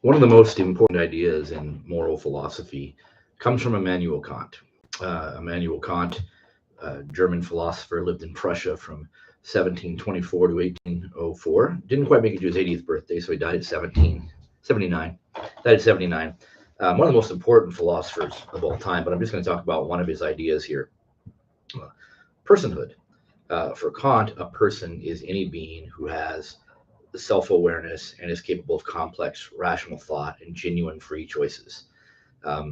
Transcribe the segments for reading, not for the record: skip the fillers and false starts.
One of the most important ideas in moral philosophy comes from Immanuel Kant. Immanuel Kant, German philosopher, lived in Prussia from 1724 to 1804. Didn't quite make it to his 80th birthday, so he died at 1779. Died at 79. One of the most important philosophers of all time, but I'm just going to talk about one of his ideas here. Uh, Personhood. For Kant, a person is any being who has self awareness and is capable of complex, rational thought and genuine free choices.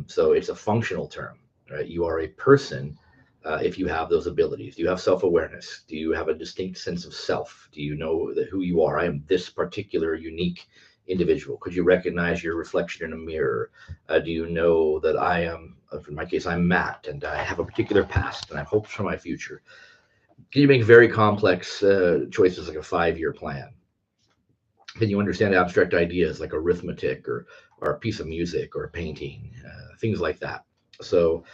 So it's a functional term, right? You are a person if you have those abilities. Do you have self awareness? Do you have a distinct sense of self? Do you know that who you are? I am this particular unique individual. Could you recognize your reflection in a mirror? Do you know that I am, in my case, I'm Matt, and I have a particular past and I have hopes for my future? Can you make very complex choices like a 5 year plan? Can you understand abstract ideas like arithmetic or a piece of music or a painting, things like that? So,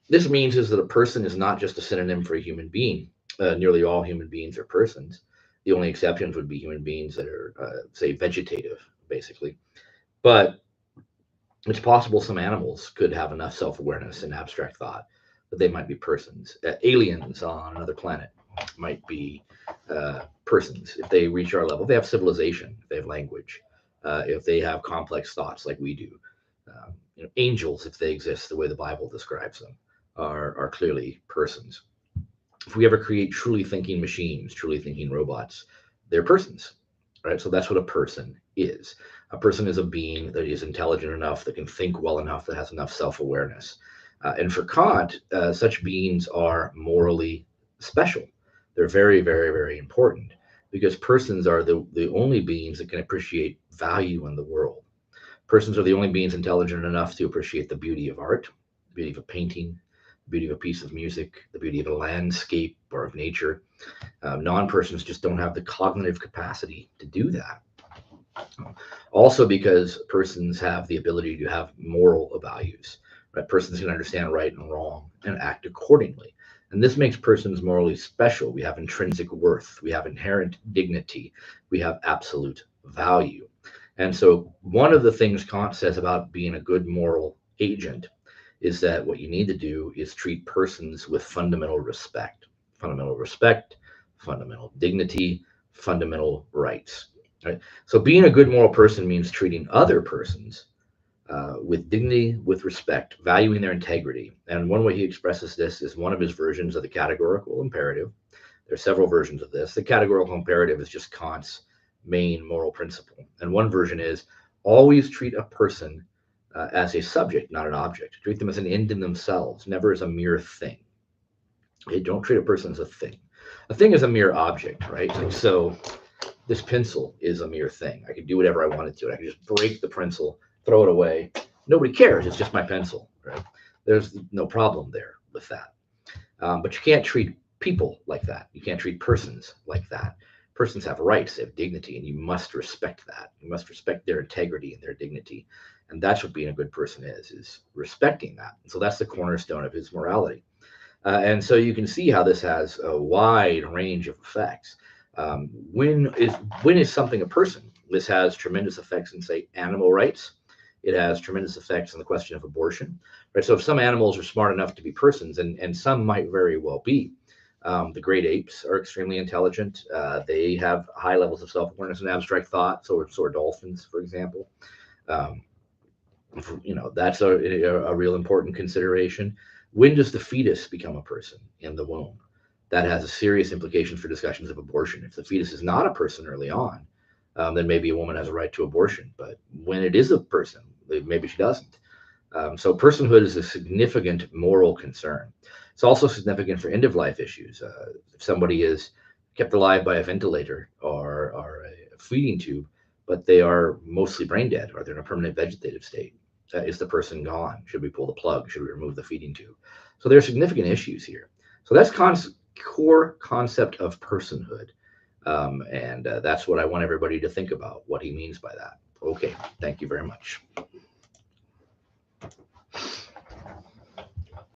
this means is that a person is not just a synonym for a human being. Nearly all human beings are persons. The only exceptions would be human beings that are, say, vegetative, basically. But it's possible some animals could have enough self awareness and abstract thought that they might be persons. Aliens on another planet might be persons if they reach our level. If they have civilization, if they have language, if they have complex thoughts like we do. Angels, if they exist the way the Bible describes them, are clearly persons. If we ever create truly thinking machines, truly thinking robots, they're persons, right? So that's what a person is. A person is a being that is intelligent enough, that can think well enough, that has enough self awareness. And for Kant, such beings are morally special. They're very, very, very important because persons are the only beings that can appreciate value in the world. Persons are the only beings intelligent enough to appreciate the beauty of art, the beauty of a painting, the beauty of a piece of music, the beauty of a landscape or of nature. Non persons just don't have the cognitive capacity to do that. Also, because persons have the ability to have moral values, right? Persons can understand right and wrong and act accordingly. And this makes persons morally special. We have intrinsic worth, we have inherent dignity, we have absolute value. And so, one of the things Kant says about being a good moral agent is that what you need to do is treat persons with fundamental respect, fundamental dignity, fundamental rights. Right? So, being a good moral person means treating other persons with dignity, with respect, valuing their integrity. And one way he expresses this is one of his versions of the categorical imperative. There are several versions of this. The categorical imperative is just Kant's main moral principle. And one version is always treat a person as a subject, not an object. Treat them as an end in themselves, never as a mere thing. Okay, don't treat a person as a thing. A thing is a mere object, right? Like, so this pencil is a mere thing. I could do whatever I wanted to. I could just break the pencil, throw it away. Nobody cares. It's just my pencil, right? There's no problem there with that. But you can't treat people like that. You can't treat persons like that. Persons have rights, they have dignity, and you must respect that. You must respect their integrity and their dignity. And that's what being a good person is respecting that. And so that's the cornerstone of his morality. And so you can see how this has a wide range of effects. When is something a person? This has tremendous effects in, say, animal rights. It has tremendous effects on the question of abortion. Right. So if some animals are smart enough to be persons, and some might very well be, the great apes are extremely intelligent. They have high levels of self-awareness and abstract thought. So are dolphins, for example. Um, that's a real important consideration. When does the fetus become a person in the womb? That has a serious implication for discussions of abortion. If the fetus is not a person early on, then maybe a woman has a right to abortion. But when it is a person, maybe she doesn't. So personhood is a significant moral concern. It's also significant for end of life issues. If somebody is kept alive by a ventilator or a feeding tube, but they are mostly brain dead or they're in a permanent vegetative state, is the person gone? Should we pull the plug? Should we remove the feeding tube? So there are significant issues here. So that's core concept of personhood. And that's what I want everybody to think about, what he means by that. Okay, thank you very much.